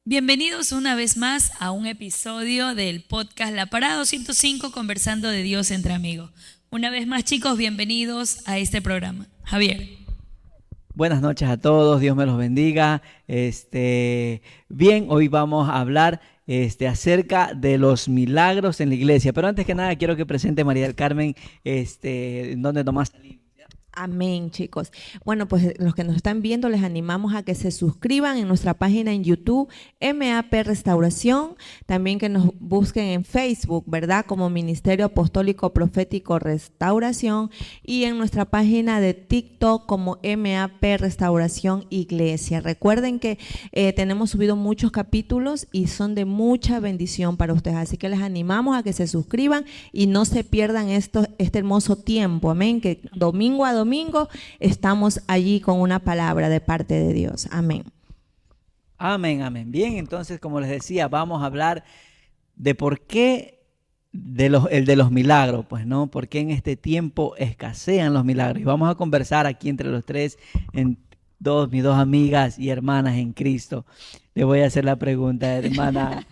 Bienvenidos una vez más a un episodio del podcast La Parada 205, conversando de Dios entre amigos. Una vez más, chicos, bienvenidos a este programa. Javier. Buenas noches a todos, Dios me los bendiga. Bien, hoy vamos a hablar acerca de los milagros en la iglesia. Pero antes que nada, quiero que presente María del Carmen, donde tomaste. Amén, chicos. Bueno, pues los que nos están viendo, les animamos a que se suscriban en nuestra página en YouTube, MAP Restauración, también que nos busquen en Facebook, ¿verdad? Como Ministerio Apostólico Profético Restauración, y en nuestra página de TikTok como MAP Restauración Iglesia. Recuerden que tenemos subido muchos capítulos y son de mucha bendición para ustedes, así que les animamos a que se suscriban y no se pierdan este hermoso tiempo, amén, que domingo a domingo estamos allí con una palabra de parte de Dios. Amén. Amén, amén. Bien, entonces, como les decía, vamos a hablar de por qué el de los milagros, pues, ¿no? ¿Por qué en este tiempo escasean los milagros? Y vamos a conversar aquí entre los tres, mis dos amigas y hermanas en Cristo. Le voy a hacer la pregunta, hermana.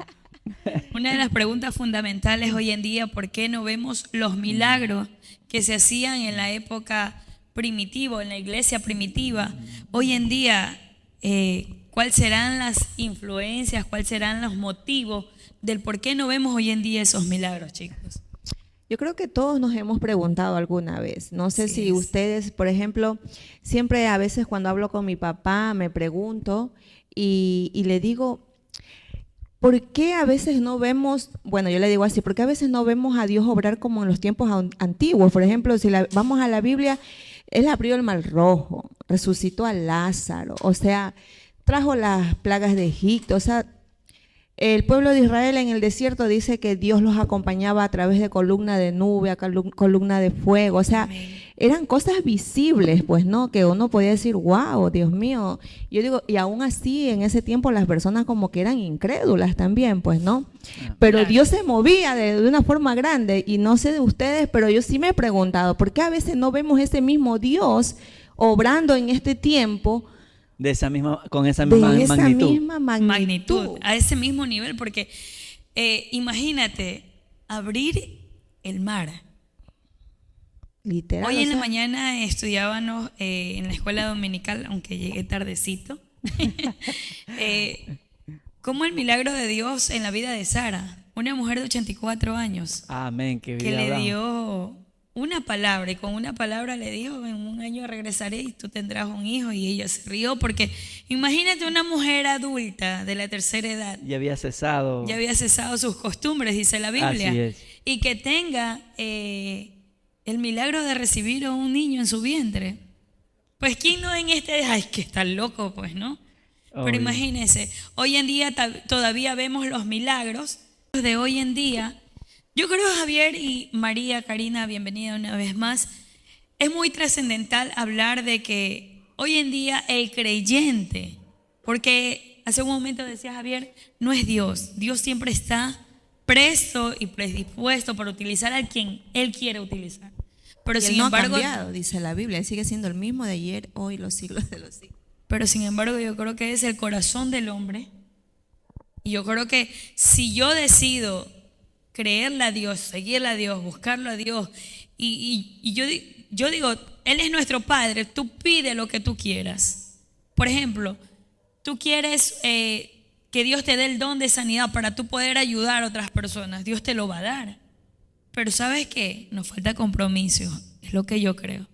Una de las preguntas fundamentales hoy en día, ¿por qué no vemos los milagros que se hacían en la época primitiva, en la iglesia primitiva? Hoy en día, ¿cuáles serán las influencias, cuáles serán los motivos del por qué no vemos hoy en día esos milagros, chicos? Yo creo que todos nos hemos preguntado alguna vez. No sé si ustedes, por ejemplo, siempre a veces cuando hablo con mi papá me pregunto y le digo, ¿por qué a veces no vemos, bueno, yo le digo así, ¿por qué a veces no vemos a Dios obrar como en los tiempos antiguos? Por ejemplo, si vamos a la Biblia, Él abrió el mar rojo, resucitó a Lázaro, o sea, trajo las plagas de Egipto, o sea, el pueblo de Israel en el desierto dice que Dios los acompañaba a través de columna de nube, a columna de fuego, o sea, Amén. eran cosas visibles, pues, ¿no? Que uno podía decir, wow, Dios mío. Yo digo, y aún así, en ese tiempo las personas como que eran incrédulas también, pues, ¿no? Pero Claro. Dios se movía de una forma grande, y no sé de ustedes, pero yo sí me he preguntado, ¿por qué a veces no vemos ese mismo Dios obrando en este tiempo? Con esa misma De esa magnitud. misma magnitud. A ese mismo nivel, porque imagínate, abrir el mar. Literal. Hoy o en la sea, mañana estudiábamos en la escuela dominical, aunque llegué tardecito, cómo el milagro de Dios en la vida de Sara, una mujer de 84 años, Amén, que que vida le hablamos. dio una palabra, y con una palabra le dijo, en un año regresaré y tú tendrás un hijo, y ella se rió, porque imagínate una mujer adulta de la tercera edad, Ya había cesado. ya había cesado sus costumbres, dice la Biblia, Así es. y que tenga el milagro de recibir a un niño en su vientre. Pues quién no en ay, que está loco, pues, ¿no? Pero Obvio. imagínense, hoy en día todavía vemos los milagros de hoy en día. Yo creo, Javier y María, Karina, bienvenida una vez más. Es muy trascendental hablar de que hoy en día el creyente, porque hace un momento decía Javier, no es Dios. Dios siempre está presto y predispuesto para utilizar a quien Él quiere utilizar. Pero y Él sin no embargo, ha cambiado, dice la Biblia. Él sigue siendo el mismo de ayer, hoy, los siglos de los siglos. yo creo que es el corazón del hombre. Y yo creo que si yo decido creerle a Dios, seguirle a Dios, buscarlo a Dios, y yo digo, Él es nuestro Padre, tú pide lo que tú quieras. Por ejemplo, tú quieres que Dios te dé el don de sanidad para tú poder ayudar a otras personas, Dios te lo va a dar. Pero ¿sabes qué? Nos falta compromiso, es lo que yo creo.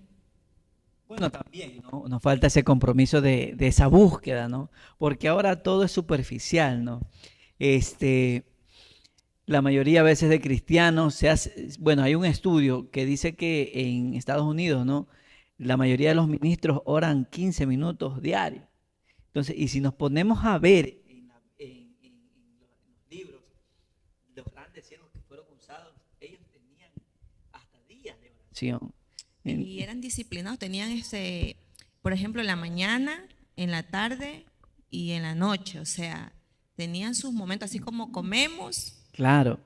Bueno, también, ¿no? Nos falta ese compromiso de esa búsqueda, ¿no? Porque ahora todo es superficial, ¿no? La mayoría a veces de cristianos bueno, hay un estudio que dice que en Estados Unidos, ¿no? La mayoría de los ministros oran 15 minutos diarios. Entonces, y si nos ponemos a ver en los libros, los grandes siervos que fueron usados, ellos tenían hasta días de oración. Y eran disciplinados, tenían por ejemplo, en la mañana, en la tarde y en la noche. O sea, tenían sus momentos, así como comemos. Claro.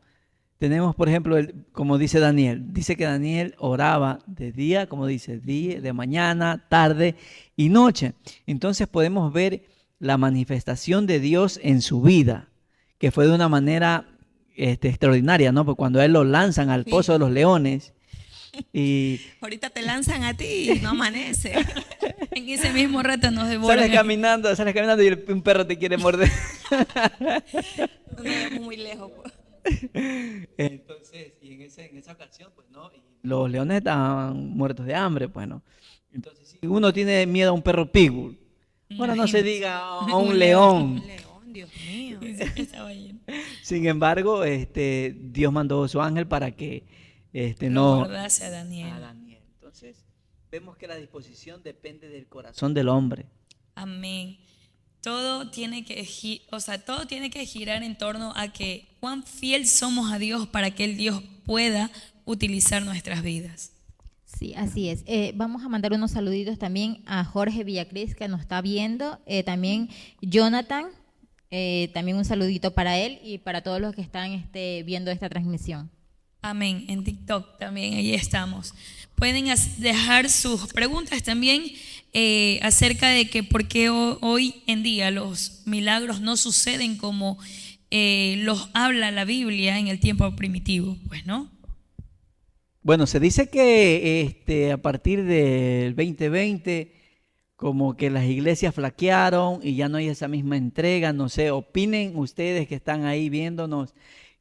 Tenemos, por ejemplo, como dice Daniel, dice que Daniel oraba de día, como dice, día, de mañana, tarde y noche. Entonces podemos ver la manifestación de Dios en su vida, que fue de una manera extraordinaria, ¿no? Porque cuando a él lo lanzan al pozo de los leones y Ahorita te lanzan a ti y no amanece. En ese mismo rato nos devoran. sales caminando y un perro te quiere morder. No nos vemos muy lejos, pues. Entonces, y en esa ocasión, pues no, y los leones estaban muertos de hambre, pues no. Entonces, si uno tiene miedo a un perro pitbull, bueno, no se Imagínate. diga a un león. León, Dios mío. Estaba lleno. Sin embargo, Dios mandó su ángel para que Lo no guardase a Daniel. a Daniel. Entonces, vemos que la disposición depende del corazón del hombre. Amén. Todo tiene que, todo tiene que girar en torno a que cuán fiel somos a Dios para que el Dios pueda utilizar nuestras vidas. Sí, así es. Vamos a mandar unos saluditos también a Jorge Villacris, que nos está viendo. También Jonathan, también un saludito para él y para todos los que están viendo esta transmisión. Amén. En TikTok también, ahí estamos. Pueden dejar sus preguntas también acerca de que por qué hoy en día los milagros no suceden como los habla la Biblia en el tiempo primitivo, pues, ¿no? Bueno, se dice que a partir del 2020, como que las iglesias flaquearon y ya no hay esa misma entrega. No sé, opinen ustedes que están ahí viéndonos,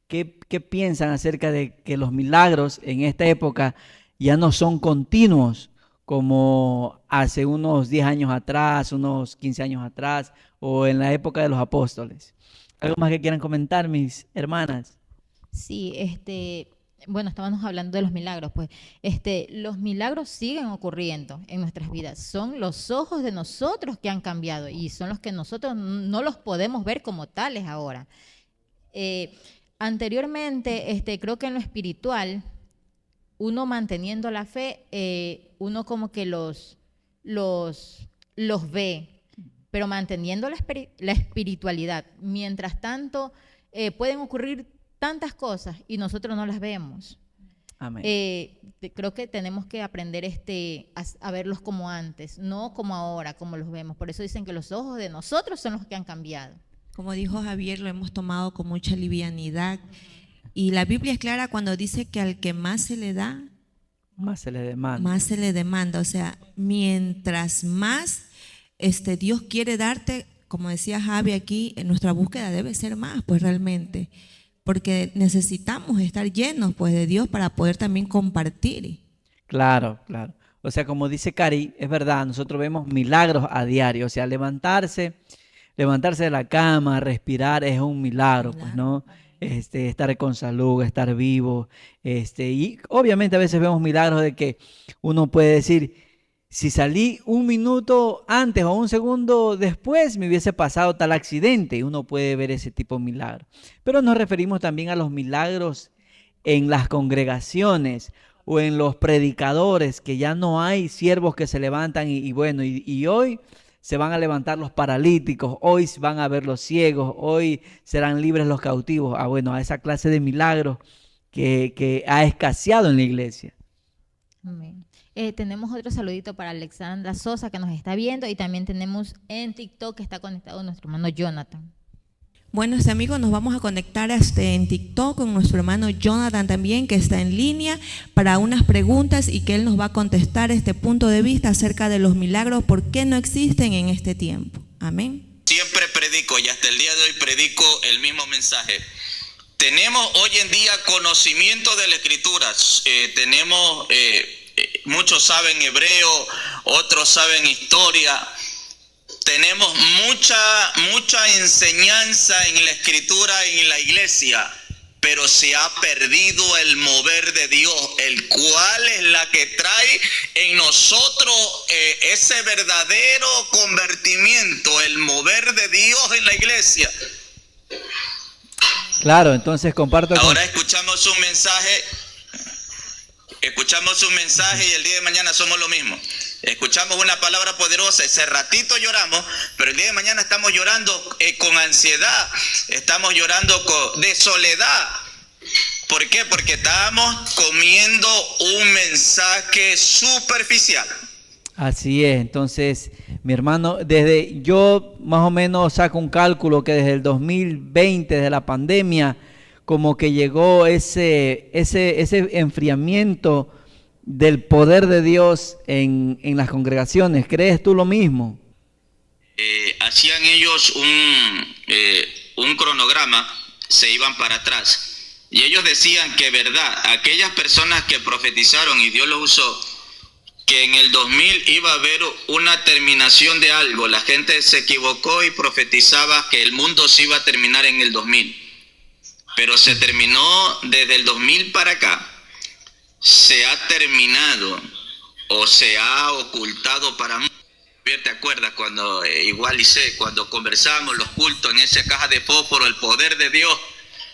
¿qué piensan acerca de que los milagros en esta época ya no son continuos como hace unos 10 años atrás, unos 15 años atrás o en la época de los apóstoles? ¿Algo más que quieran comentar, mis hermanas? Sí, bueno, estábamos hablando de los milagros, pues, los milagros siguen ocurriendo en nuestras vidas. Son los ojos de nosotros que han cambiado y son los que nosotros no los podemos ver como tales ahora. Anteriormente, creo que en lo espiritual, uno manteniendo la fe, uno como que los ve, pero manteniendo la espiritualidad. Mientras tanto, pueden ocurrir tantas cosas y nosotros no las vemos. Amén. Creo que tenemos que aprender a verlos como antes, no como ahora, como los vemos. Por eso dicen que los ojos de nosotros son los que han cambiado. Como dijo Javier, lo hemos tomado con mucha livianidad. Y la Biblia es clara cuando dice que al que más se le da, Más se le demanda. más se le demanda. O sea, mientras más Dios quiere darte, como decía Javi aquí, nuestra búsqueda debe ser más, pues realmente. Porque necesitamos estar llenos pues de Dios para poder también compartir. Claro, claro. O sea, como dice Cari, es verdad, nosotros vemos milagros a diario. O sea, levantarse de la cama, respirar es un milagro, pues, ¿no? Estar con salud, estar vivo. Y obviamente a veces vemos milagros de que uno puede decir, si salí un minuto antes o un segundo después me hubiese pasado tal accidente. Uno puede ver ese tipo de milagro. Pero nos referimos también a los milagros en las congregaciones o en los predicadores, que ya no hay siervos que se levantan y hoy se van a levantar los paralíticos, hoy van a ver los ciegos, hoy serán libres los cautivos. A esa clase de milagros que ha escaseado en la iglesia. Amén. Tenemos otro saludito para Alexandra Sosa, que nos está viendo, y también tenemos en TikTok que está conectado nuestro hermano Jonathan. Bueno, amigos, nos vamos a conectar en TikTok con nuestro hermano Jonathan también, que está en línea para unas preguntas y que él nos va a contestar este punto de vista acerca de los milagros, por qué no existen en este tiempo. Amén. Siempre predico y hasta el día de hoy predico el mismo mensaje. Tenemos hoy en día conocimiento de la Escritura. Muchos saben hebreo, otros saben historia. Tenemos mucha enseñanza en la Escritura y en la iglesia, pero se ha perdido el mover de Dios, el cual es la que trae en nosotros ese verdadero convertimiento, el mover de Dios en la iglesia. Claro, entonces comparto. Ahora escuchamos un mensaje y el día de mañana somos lo mismo. Escuchamos una palabra poderosa, ese ratito lloramos, pero el día de mañana estamos llorando con ansiedad, estamos llorando de soledad. ¿Por qué? Porque estamos comiendo un mensaje superficial. Así es, entonces, mi hermano, yo más o menos saco un cálculo que desde el 2020, desde la pandemia, como que llegó ese enfriamiento del poder de Dios en las congregaciones. ¿Crees tú lo mismo? Hacían ellos un cronograma, se iban para atrás, y ellos decían que verdad, aquellas personas que profetizaron y Dios los usó, que en el 2000 iba a haber una terminación de algo. La gente se equivocó y profetizaba que el mundo se iba a terminar en el 2000. Pero se terminó desde el 2000 para acá. Se ha terminado o se ha ocultado para muchos. ¿Te acuerdas cuando cuando conversábamos los cultos en esa caja de fósforo, el poder de Dios?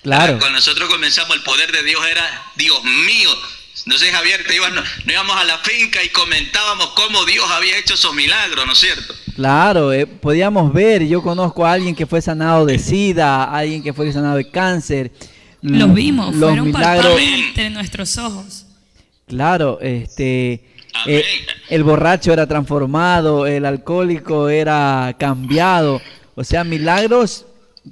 Claro. Cuando nosotros comenzamos, el poder de Dios era, Dios mío. No sé, Javier, nos íbamos a la finca y comentábamos cómo Dios había hecho esos milagros, ¿no es cierto? Claro, podíamos ver, yo conozco a alguien que fue sanado de SIDA, a alguien que fue sanado de cáncer. Los vimos, los fueron milagros palpables entre nuestros ojos. Claro, el borracho era transformado, el alcohólico era cambiado, o sea, milagros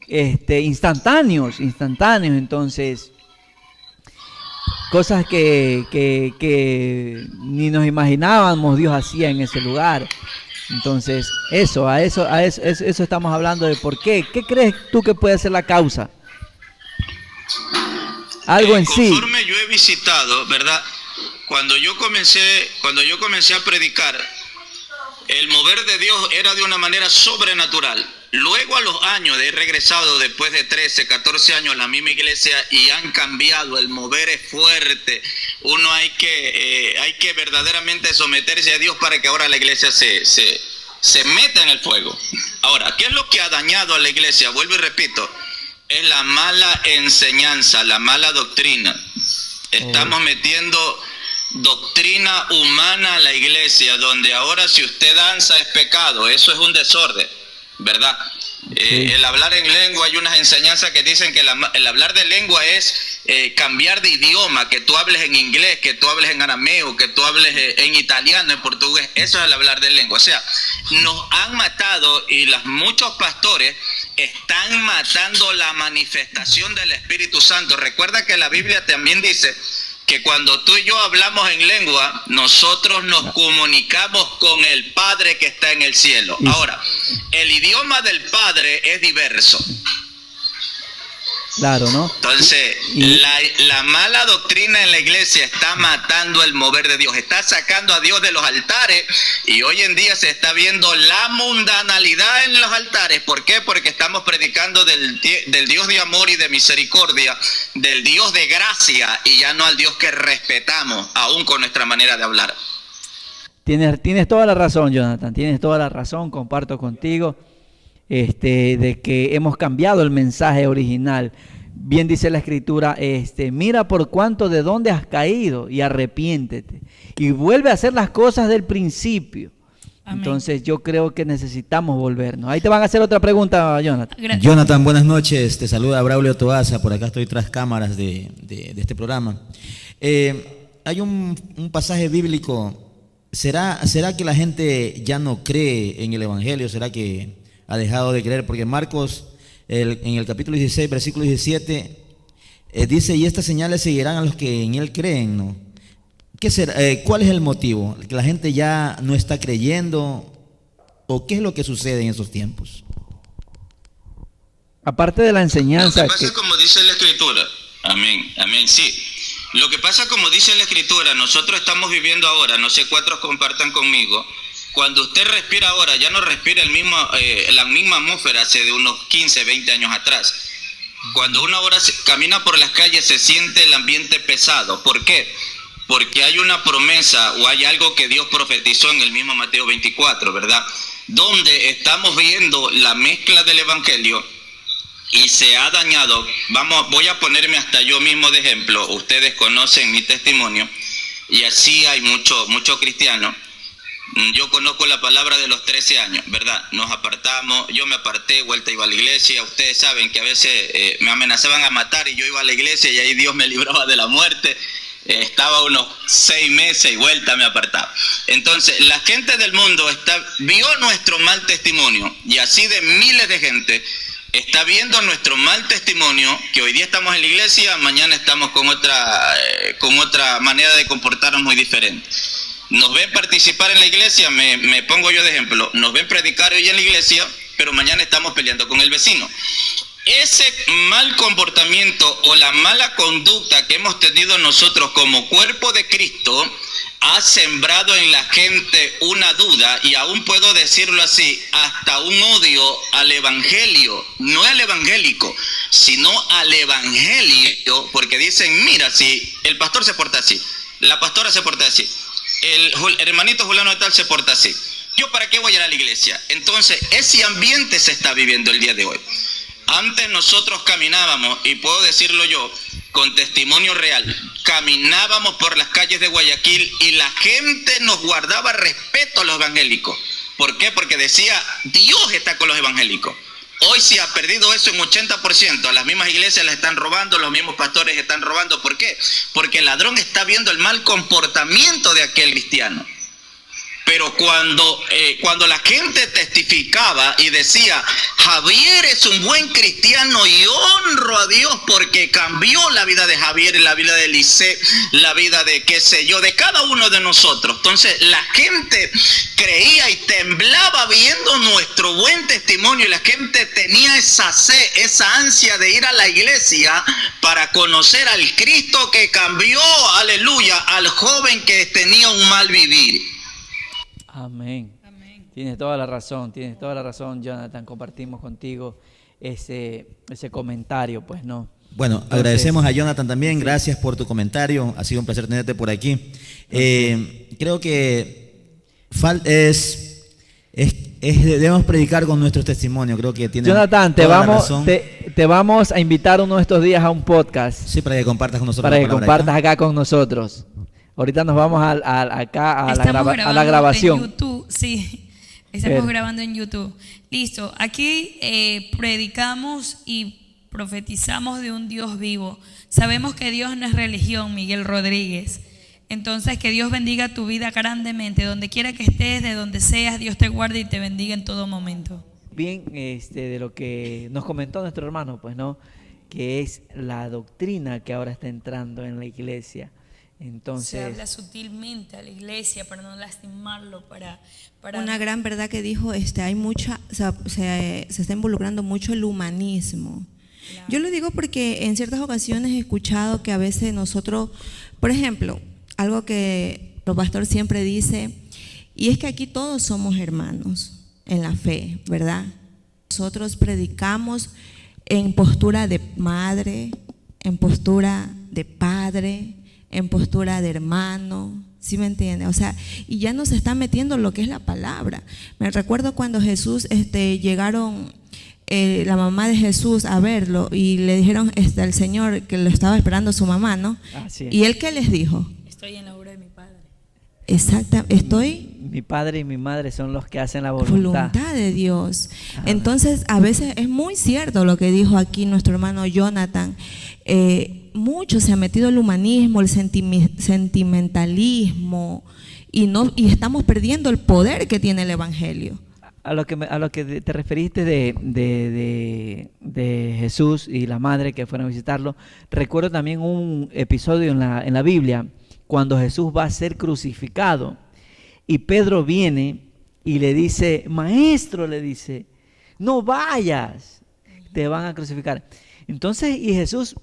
instantáneos, entonces cosas que ni nos imaginábamos Dios hacía en ese lugar. Entonces, eso estamos hablando de por qué. ¿Qué crees tú que puede ser la causa? Algo en sí. Conforme yo he visitado, ¿verdad? Cuando yo comencé a predicar, el mover de Dios era de una manera sobrenatural. Luego a los años he regresado después de 13, 14 años a la misma iglesia y han cambiado, el mover es fuerte. Uno hay que verdaderamente someterse a Dios para que ahora la iglesia se meta en el fuego. Ahora, ¿qué es lo que ha dañado a la iglesia? Vuelvo y repito, es la mala enseñanza, la mala doctrina. Estamos metiendo doctrina humana a la iglesia, donde ahora si usted danza es pecado, eso es un desorden, ¿verdad? Sí. El hablar en lengua, hay unas enseñanzas que dicen que el hablar de lengua es cambiar de idioma, que tú hables en inglés, que tú hables en arameo, que tú hables en italiano, en portugués. Eso es el hablar de lengua. O sea, nos han matado y muchos pastores están matando la manifestación del Espíritu Santo. Recuerda que la Biblia también dice que cuando tú y yo hablamos en lengua, nosotros nos comunicamos con el Padre que está en el cielo. Ahora, el idioma del Padre es diverso. Claro, ¿no? Entonces, la mala doctrina en la iglesia está matando el mover de Dios, está sacando a Dios de los altares, y hoy en día se está viendo la mundanalidad en los altares. ¿Por qué? Porque estamos predicando del Dios de amor y de misericordia, del Dios de gracia, y ya no al Dios que respetamos, aún con nuestra manera de hablar. Tienes toda la razón, Jonathan, tienes toda la razón, comparto contigo. De que hemos cambiado el mensaje original. Bien dice la Escritura, mira por cuánto de dónde has caído y arrepiéntete y vuelve a hacer las cosas del principio. Amén. Entonces yo creo que necesitamos volvernos. Ahí te van a hacer otra pregunta, Jonathan. Gracias. Jonathan, buenas noches, te saluda Braulio Toaza, por acá estoy tras cámaras de este programa. Hay un pasaje bíblico, ¿será que la gente ya no cree en el Evangelio? ¿Será que ha dejado de creer? Porque Marcos, en el capítulo 16, versículo 17, dice, y estas señales seguirán a los que en él creen, ¿no? ¿Qué será? ¿Cuál es el motivo? ¿Que la gente ya no está creyendo? ¿O qué es lo que sucede en esos tiempos? Aparte de la enseñanza. Lo que pasa como dice la Escritura, amén, sí. Lo que pasa como dice la Escritura, nosotros estamos viviendo ahora, no sé cuántos compartan conmigo. Cuando usted respira ahora, ya no respira la misma atmósfera hace de unos 15, 20 años atrás. Cuando uno ahora camina por las calles se siente el ambiente pesado. ¿Por qué? Porque hay una promesa o hay algo que Dios profetizó en el mismo Mateo 24, ¿verdad? Donde estamos viendo la mezcla del Evangelio y se ha dañado. Voy a ponerme hasta yo mismo de ejemplo. Ustedes conocen mi testimonio y así hay muchos cristianos. Yo conozco la palabra de los 13 años, ¿verdad? Nos apartamos, yo me aparté, vuelta iba a la iglesia. Ustedes saben que a veces me amenazaban a matar y yo iba a la iglesia y ahí Dios me libraba de la muerte. Estaba unos 6 meses y vuelta me apartaba. Entonces, la gente del mundo vio nuestro mal testimonio, y así de miles de gente está viendo nuestro mal testimonio, que hoy día estamos en la iglesia, mañana estamos con otra manera de comportarnos muy diferente. Nos ven participar en la iglesia, me pongo yo de ejemplo, nos ven predicar hoy en la iglesia, pero mañana estamos peleando con el vecino. Ese mal comportamiento o la mala conducta que hemos tenido nosotros como cuerpo de Cristo ha sembrado en la gente una duda, y aún puedo decirlo así, hasta un odio al evangelio, no al evangélico, sino al evangelio, porque dicen, mira, si el pastor se porta así, la pastora se porta así, el hermanito Juliano de tal se porta así, ¿yo para qué voy a ir a la iglesia? Entonces, ese ambiente se está viviendo el día de hoy. Antes nosotros caminábamos, y puedo decirlo yo, con testimonio real, caminábamos por las calles de Guayaquil y la gente nos guardaba respeto a los evangélicos. ¿Por qué? Porque decía, Dios está con los evangélicos. Hoy se ha perdido eso en 80%. A las mismas iglesias las están robando, los mismos pastores están robando. ¿Por qué? Porque el ladrón está viendo el mal comportamiento de aquel cristiano. Pero cuando la gente testificaba y decía, Javier es un buen cristiano y honro a Dios porque cambió la vida de Javier, la vida de Eliseo, la vida de qué sé yo, de cada uno de nosotros. Entonces la gente creía y temblaba viendo nuestro buen testimonio, y la gente tenía esa sed, esa ansia de ir a la iglesia para conocer al Cristo que cambió, aleluya, al joven que tenía un mal vivir. Amén. Tienes toda la razón, Jonathan. Compartimos contigo ese comentario, pues, ¿no? Bueno, Entonces, agradecemos a Jonathan también. Gracias por tu comentario. Ha sido un placer tenerte por aquí. Creo que debemos predicar con nuestro testimonio. Creo que tiene Jonathan, toda la razón. te vamos a invitar uno de estos días a un podcast. Sí, para que compartas con nosotros. Para la que palabra compartas acá con nosotros. Ahorita nos vamos a la Estamos grabación. en YouTube, sí. Estamos grabando en YouTube. Listo. Aquí predicamos y profetizamos de un Dios vivo. Sabemos que Dios no es religión, Miguel Rodríguez. Entonces, que Dios bendiga tu vida grandemente. Donde quiera que estés, de donde seas, Dios te guarde y te bendiga en todo momento. Bien, de lo que nos comentó nuestro hermano, pues, ¿no? Que es la doctrina que ahora está entrando en la iglesia. Entonces, se habla sutilmente a la iglesia para no lastimarlo, para una gran verdad que dijo, hay mucha, se está involucrando mucho el humanismo. Claro. Yo lo digo porque en ciertas ocasiones he escuchado que a veces nosotros, por ejemplo, algo que los pastores siempre dice, y es que aquí todos somos hermanos en la fe, ¿verdad? Nosotros predicamos en postura de madre, en postura de padre, en postura de hermano, ¿sí me entiende? O sea, y ya nos está metiendo lo que es la palabra. Me recuerdo cuando Jesús, llegaron la mamá de Jesús a verlo y le dijeron al Señor que lo estaba esperando su mamá, ¿no? Así es. ¿Y él qué les dijo? Estoy en la obra de mi Padre. Exactamente, mi padre y mi madre son los que hacen la voluntad de Dios. Entonces, a veces es muy cierto lo que dijo aquí nuestro hermano Jonathan. Mucho se ha metido el humanismo, el sentimentalismo, y estamos perdiendo el poder que tiene el evangelio. A lo que te referiste de Jesús y la madre que fueron a visitarlo, recuerdo también un episodio en la Biblia cuando Jesús va a ser crucificado y Pedro viene y le dice, maestro, le dice, no vayas, te van a crucificar. Entonces, y Jesús,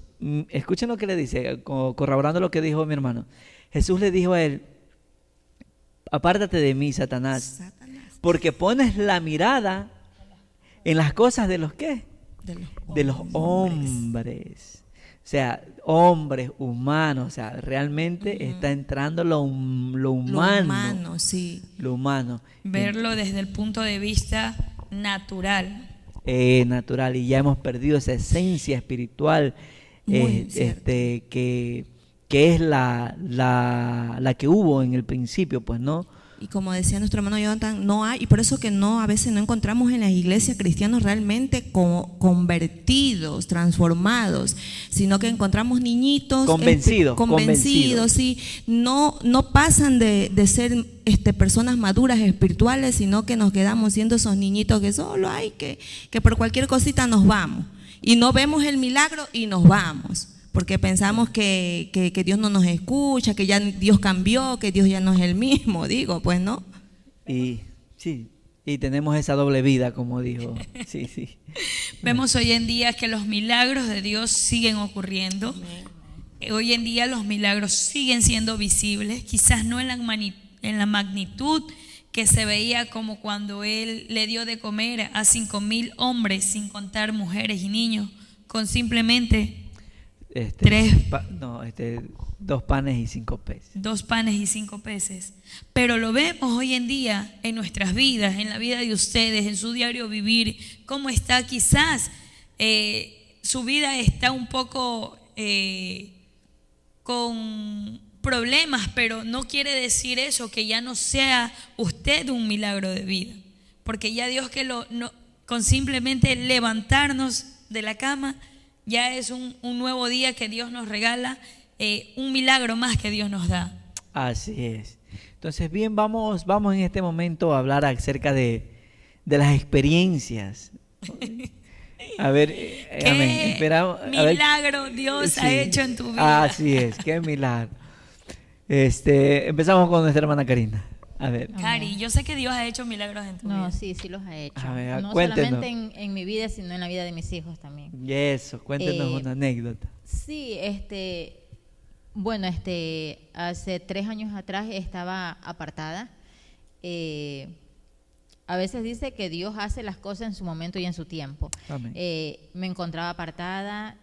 escuchen lo que le dice, corroborando lo que dijo mi hermano. Jesús le dijo a él, apártate de mí, Satanás, porque pones la mirada en las cosas de los ¿qué? De los hombres. O sea, hombres humanos, o sea, realmente está entrando lo humano. Lo humano, sí. Lo humano. Verlo desde el punto de vista natural. Natural, y ya hemos perdido esa esencia espiritual que es la que hubo en el principio, pues, ¿no? y como decía nuestro hermano Jonathan, no hay, y por eso que no, a veces no encontramos en las iglesias cristianos realmente convertidos, transformados, sino que encontramos niñitos convencidos, sí, no pasan de ser personas maduras espirituales, sino que nos quedamos siendo esos niñitos que solo hay que por cualquier cosita nos vamos, y no vemos el milagro y nos vamos. Porque pensamos que Dios no nos escucha, que ya Dios cambió, que Dios ya no es el mismo, digo, pues no. Y sí, y tenemos esa doble vida, como dijo. Sí, sí. Vemos hoy en día que los milagros de Dios siguen ocurriendo. Hoy en día los milagros siguen siendo visibles, quizás no en la magnitud que se veía como cuando Él le dio de comer a 5,000 hombres, sin contar mujeres y niños, con simplemente 2 panes y 5 peces. 2 panes y 5 peces. Pero lo vemos hoy en día en nuestras vidas, en la vida de ustedes, en su diario vivir, cómo está quizás su vida está un poco con problemas, pero no quiere decir eso que ya no sea usted un milagro de vida, porque ya Dios con simplemente levantarnos de la cama ya es un nuevo día que Dios nos regala, un milagro más que Dios nos da. Así es. Entonces, bien, vamos en este momento a hablar acerca de las experiencias. A ver, amén. Esperamos, milagro Dios ha hecho en tu vida. Así es, qué milagro. Empezamos con nuestra hermana Karina. A ver. Cari, yo sé que Dios ha hecho milagros en tu vida. No, sí los ha hecho. A ver, no cuéntenos. solamente en mi vida, sino en la vida de mis hijos también. Y eso, cuéntenos una anécdota. Sí, bueno, hace 3 años atrás estaba apartada. A veces dice que Dios hace las cosas en su momento y en su tiempo. Amén. Me encontraba apartada,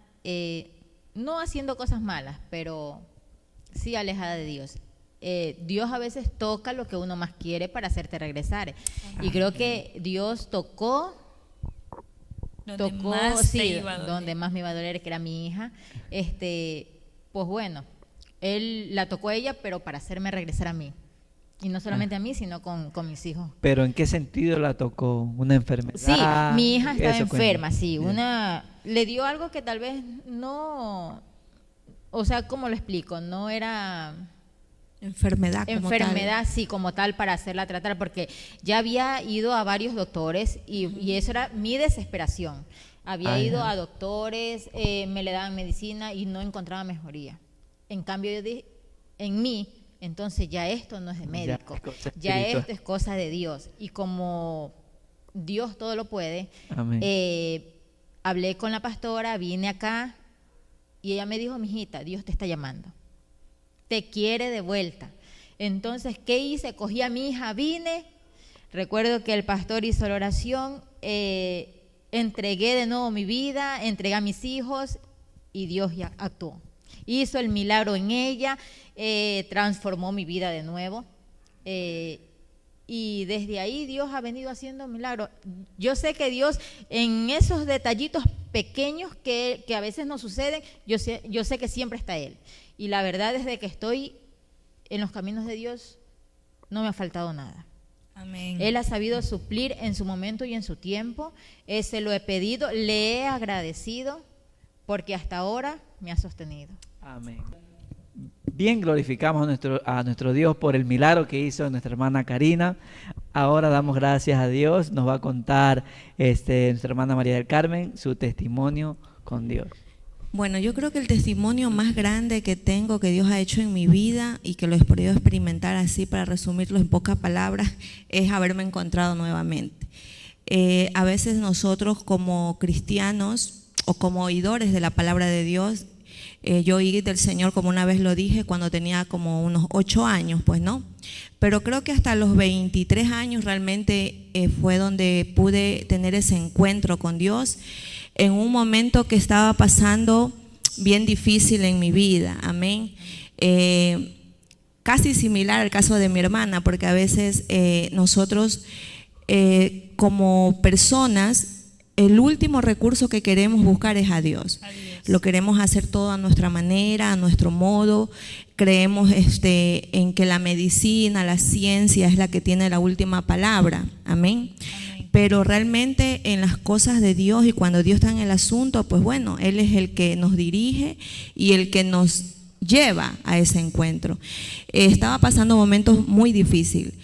no haciendo cosas malas, pero sí alejada de Dios. Dios a veces toca lo que uno más quiere para hacerte regresar. Y creo que Dios tocó Donde más te iba a doler. donde más me iba a doler, que era mi hija. Pues bueno, Él la tocó a ella, pero para hacerme regresar a mí. Y no solamente a mí, sino con mis hijos. ¿Pero en qué sentido la tocó? ¿Una enfermedad? Sí, mi hija estaba enferma, sí. Bien. Le dio algo que tal vez no, o sea, ¿cómo lo explico? No era Enfermedad como tal. sí, como tal, para hacerla tratar, porque ya había ido a varios doctores y eso era mi desesperación. Había ido a doctores, me le daban medicina y no encontraba mejoría. En cambio, yo dije, en mí, entonces ya esto no es de médico, ya esto es cosa de Dios. Y como Dios todo lo puede, Amén. Hablé con la pastora, vine acá y ella me dijo, mijita, Dios te está llamando, te quiere de vuelta. Entonces, ¿qué hice? Cogí a mi hija, vine, recuerdo que el pastor hizo la oración, entregué de nuevo mi vida, entregué a mis hijos y Dios ya actuó. Hizo el milagro en ella, transformó mi vida de nuevo. Y desde ahí Dios ha venido haciendo milagros. Yo sé que Dios en esos detallitos pequeños que a veces nos suceden, yo sé que siempre está Él. Y la verdad, desde que estoy en los caminos de Dios, no me ha faltado nada. Amén. Él ha sabido suplir en su momento y en su tiempo. Se lo he pedido, le he agradecido, porque hasta ahora me ha sostenido. Amén. Bien, glorificamos a nuestro Dios por el milagro que hizo nuestra hermana Karina. Ahora damos gracias a Dios. Nos va a contar nuestra hermana María del Carmen su testimonio con Dios. Bueno, yo creo que el testimonio más grande que tengo, que Dios ha hecho en mi vida y que lo he podido experimentar así, para resumirlo en pocas palabras, es haberme encontrado nuevamente. A veces nosotros como cristianos o como oidores de la palabra de Dios, yo oí del Señor, como una vez lo dije, cuando tenía como unos 8 años, pues no. Pero creo que hasta los 23 años realmente fue donde pude tener ese encuentro con Dios, en un momento que estaba pasando bien difícil en mi vida, amén. Casi similar al caso de mi hermana, porque a veces nosotros como personas, el último recurso que queremos buscar es a Dios. Lo queremos hacer todo a nuestra manera, a nuestro modo, creemos en que la medicina, la ciencia es la que tiene la última palabra. Amén. Pero realmente en las cosas de Dios y cuando Dios está en el asunto, pues bueno, Él es el que nos dirige y el que nos lleva a ese encuentro. Estaba pasando momentos muy difíciles.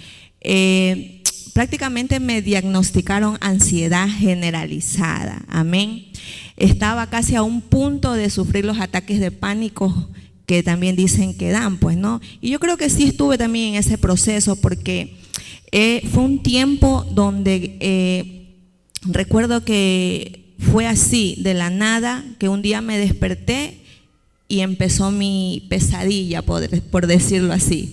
Prácticamente me diagnosticaron ansiedad generalizada. Amén. Estaba casi a un punto de sufrir los ataques de pánico que también dicen que dan, pues, ¿no? Y yo creo que sí estuve también en ese proceso porque fue un tiempo donde recuerdo que fue así, de la nada, que un día me desperté y empezó mi pesadilla, por decirlo así.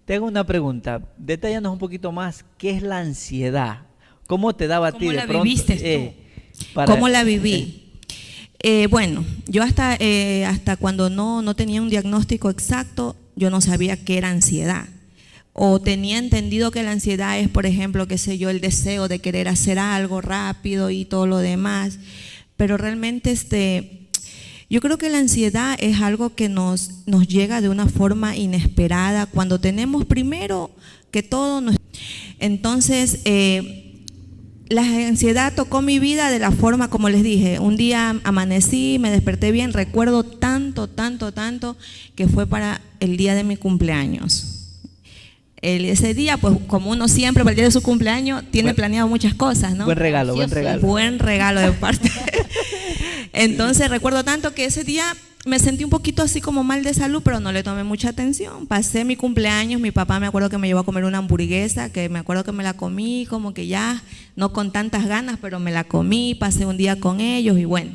Tengo una pregunta, detállanos un poquito más, ¿qué es la ansiedad? ¿Cómo te daba a ti ¿Cómo de la pronto? viviste tú? ¿Cómo la viví? Bueno, yo hasta cuando no tenía un diagnóstico exacto, yo no sabía qué era ansiedad. O tenía entendido que la ansiedad es, por ejemplo, qué sé yo, el deseo de querer hacer algo rápido y todo lo demás. Pero realmente yo creo que la ansiedad es algo que nos llega de una forma inesperada cuando tenemos primero que todo. Entonces, la ansiedad tocó mi vida de la forma, como les dije, un día amanecí, me desperté bien, recuerdo tanto que fue para el día de mi cumpleaños. Ese día, pues como uno siempre para el día de su cumpleaños tiene planeado muchas cosas, ¿no? Buen regalo, buen regalo. Buen regalo de parte. Entonces recuerdo tanto que ese día me sentí un poquito así como mal de salud, pero no le tomé mucha atención. Pasé mi cumpleaños, mi papá me acuerdo que me llevó a comer una hamburguesa, que me acuerdo que me la comí como que ya, no con tantas ganas, pero me la comí, pasé un día con ellos y bueno.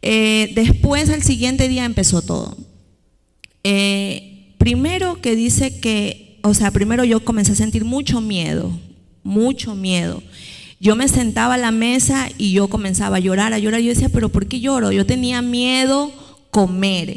Después, al siguiente día empezó todo. Primero que dice que, primero yo comencé a sentir mucho miedo. Yo me sentaba a la mesa y yo comenzaba a llorar. Yo decía, pero ¿por qué lloro? Yo tenía miedo comer.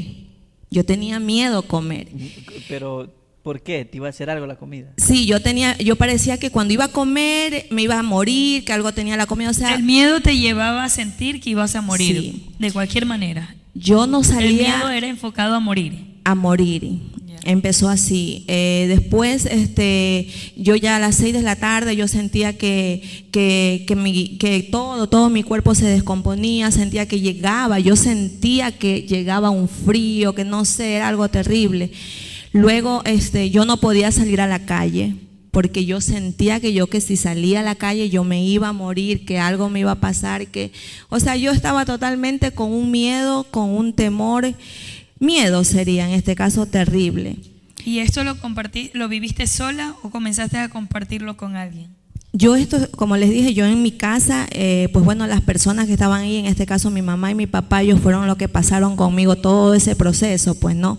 Pero, ¿por qué? ¿Te iba a hacer algo la comida? Sí, yo parecía que cuando iba a comer me iba a morir, que algo tenía la comida. El miedo te llevaba a sentir que ibas a morir, sí, de cualquier manera. Yo no salía. El miedo era enfocado a morir. Empezó así. Después, yo ya a las 6 de la tarde yo sentía que todo mi cuerpo se descomponía, yo sentía que llegaba un frío, que no sé, era algo terrible. Luego, yo no podía salir a la calle porque yo sentía que si salía a la calle yo me iba a morir, que algo me iba a pasar, yo estaba totalmente con un miedo, con un temor. Miedo sería en este caso terrible. ¿Y esto lo viviste sola o comenzaste a compartirlo con alguien? Yo como les dije, yo en mi casa, pues bueno, las personas que estaban ahí, en este caso mi mamá y mi papá, ellos fueron los que pasaron conmigo todo ese proceso, pues no,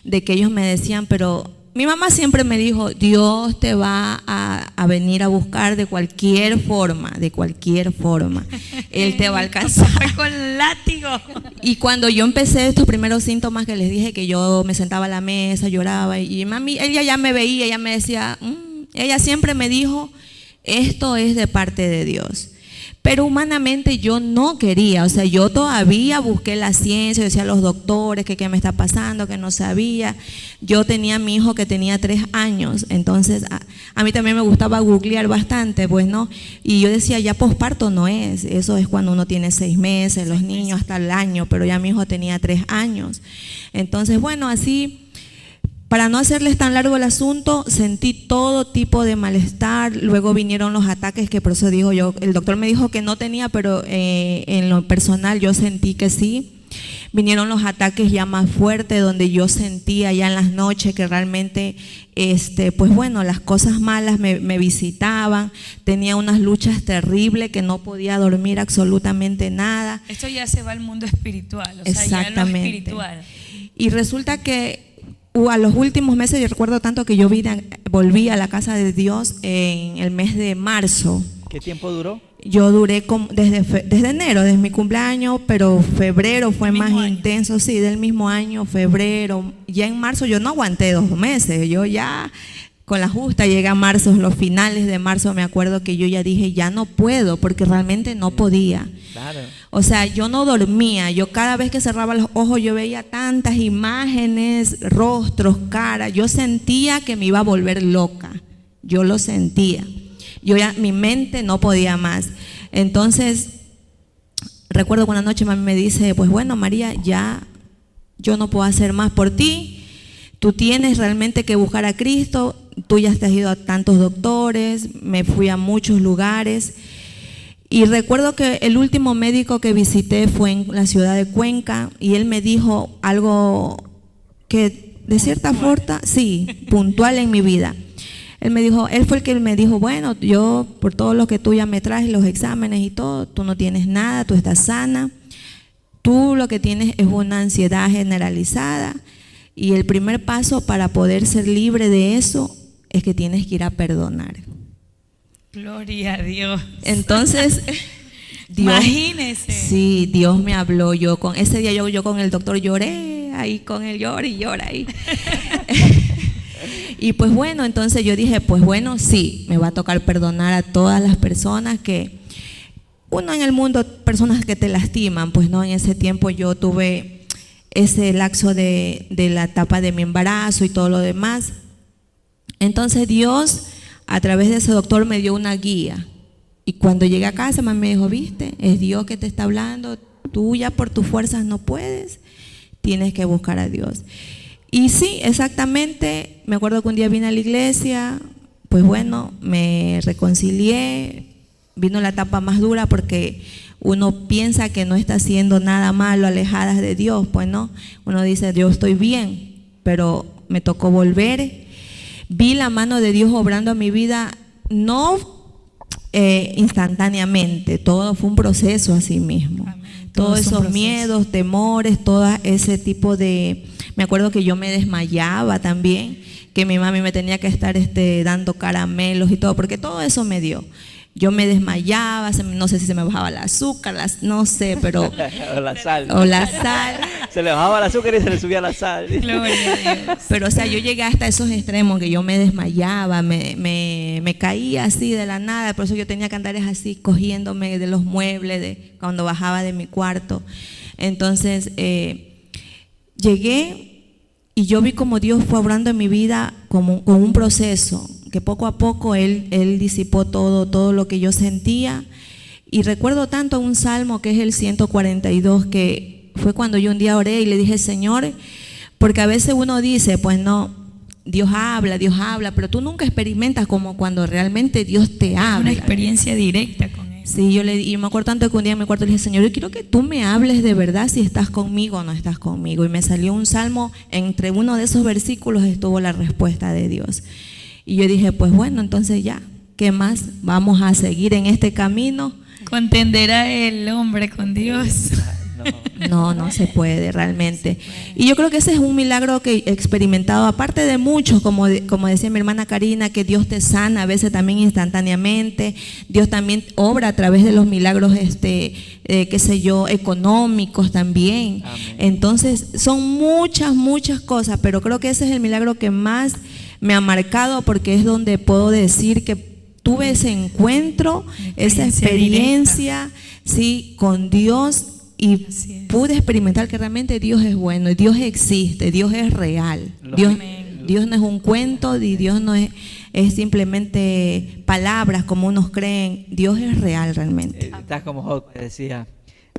de que ellos me decían, pero mi mamá siempre me dijo, Dios te va a venir a buscar de cualquier forma, Él te va a alcanzar. Con látigo. Y cuando yo empecé estos primeros síntomas que les dije, que yo me sentaba a la mesa, lloraba, y mami, ella ya me veía, ella me decía, ella siempre me dijo, esto es de parte de Dios. Pero humanamente yo no quería, yo todavía busqué la ciencia, decía a los doctores que qué me está pasando, que no sabía. Yo tenía a mi hijo que tenía 3 años, entonces a mí también me gustaba googlear bastante, pues no, y yo decía, ya posparto no es, eso es cuando uno tiene 6 meses, los niños hasta el año, pero ya mi hijo tenía 3 años. Entonces, bueno, así, para no hacerles tan largo el asunto, sentí todo tipo de malestar. Luego vinieron los ataques, que por eso digo yo, el doctor me dijo que no tenía, pero en lo personal yo sentí que sí. Vinieron los ataques ya más fuertes, donde yo sentía ya en las noches que realmente, pues bueno, las cosas malas me visitaban. Tenía unas luchas terribles que no podía dormir absolutamente nada. Esto ya se va al mundo espiritual, Exactamente. Ya lo espiritual. Y resulta que a los últimos meses, yo recuerdo tanto que yo volví a la casa de Dios en el mes de marzo. ¿Qué tiempo duró? Yo duré desde enero, desde mi cumpleaños, pero febrero fue más intenso, sí, del mismo año, febrero. Ya en marzo yo no aguanté 2 meses, yo ya con la justa, llegué a marzo, los finales de marzo me acuerdo que yo ya dije, ya no puedo, porque realmente no podía. Claro. O sea, yo no dormía, yo cada vez que cerraba los ojos yo veía tantas imágenes, rostros, caras, yo sentía que me iba a volver loca, yo lo sentía. Yo ya, mi mente no podía más. Entonces, recuerdo que una noche mami me dice, pues bueno, María, ya yo no puedo hacer más por ti, tú tienes realmente que buscar a Cristo, tú ya te has ido a tantos doctores, me fui a muchos lugares. Y recuerdo que el último médico que visité fue en la ciudad de Cuenca y él me dijo algo que de cierta forma, sí, puntual en mi vida. Él fue el que me dijo, bueno, yo por todo lo que tú ya me traes, los exámenes y todo, tú no tienes nada, tú estás sana, tú lo que tienes es una ansiedad generalizada y el primer paso para poder ser libre de eso es que tienes que ir a perdonar. Gloria a Dios. Entonces, Dios, imagínese. sí, Dios me habló. Ese día yo con el doctor lloré, ahí con él llora y llora ahí. Y pues bueno, entonces yo dije, pues bueno, sí, me va a tocar perdonar a todas las personas que, uno en el mundo, personas que te lastiman, pues no, en ese tiempo yo tuve ese lapso de la etapa de mi embarazo y todo lo demás. Entonces Dios, a través de ese doctor, me dio una guía. Y cuando llegué a casa, mamá me dijo, viste, es Dios que te está hablando, tú ya por tus fuerzas no puedes, tienes que buscar a Dios. Y sí, exactamente, me acuerdo que un día vine a la iglesia, pues bueno, me reconcilié, vino la etapa más dura porque uno piensa que no está haciendo nada malo, alejadas de Dios, pues no, uno dice, yo estoy bien, pero me tocó volver, vi la mano de Dios obrando en mi vida, no instantáneamente, todo fue un proceso así mismo. Amén. Todos Es un esos proceso. miedos, temores, todo ese tipo de... Me acuerdo que yo me desmayaba también, que mi mami me tenía que estar dando caramelos y todo, porque todo eso me dio. Yo me desmayaba, no sé si se me bajaba el azúcar, no sé, pero... O la sal. o la sal. Se le bajaba el azúcar y se le subía la sal. Gloria a Dios. Pero o sea, yo llegué hasta esos extremos que yo me desmayaba, me caía así de la nada, por eso yo tenía que andar así cogiéndome de los muebles cuando bajaba de mi cuarto. Entonces llegué y yo vi como Dios fue obrando en mi vida con un proceso, que poco a poco Él disipó todo lo que yo sentía. Y recuerdo tanto un salmo que es el 142, que fue cuando yo un día oré y le dije, Señor, porque a veces uno dice, pues no, Dios habla, pero tú nunca experimentas como cuando realmente Dios te habla. Una experiencia directa con él. Sí, y me acuerdo tanto que un día en mi cuarto le dije, Señor, yo quiero que tú me hables de verdad si estás conmigo o no estás conmigo. Y me salió un salmo, entre uno de esos versículos estuvo la respuesta de Dios. Y yo dije, pues bueno, entonces ya, ¿qué más? Vamos a seguir en este camino. ¿Contenderá el hombre con Dios? No se puede realmente. Y yo creo que ese es un milagro que he experimentado, aparte de muchos, como decía mi hermana Karina, que Dios te sana a veces también instantáneamente. Dios también obra a través de los milagros, qué sé yo, económicos también. Amén. Entonces, son muchas cosas, pero creo que ese es el milagro que más me ha marcado, porque es donde puedo decir que tuve ese encuentro, esa experiencia, sí, con Dios. Y Así es. pude experimentar que realmente Dios es bueno, y Dios existe, Dios es real. Amén. Dios no es un cuento, y Dios no es simplemente palabras como unos creen. Dios es real realmente. Estás como Job que decía,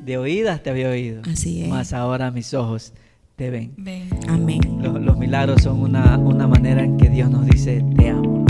de oídas te había oído, Así es. mas ahora mis ojos te ven. Ven. Amén. Los milagros son una manera en que Dios nos dice, te amo.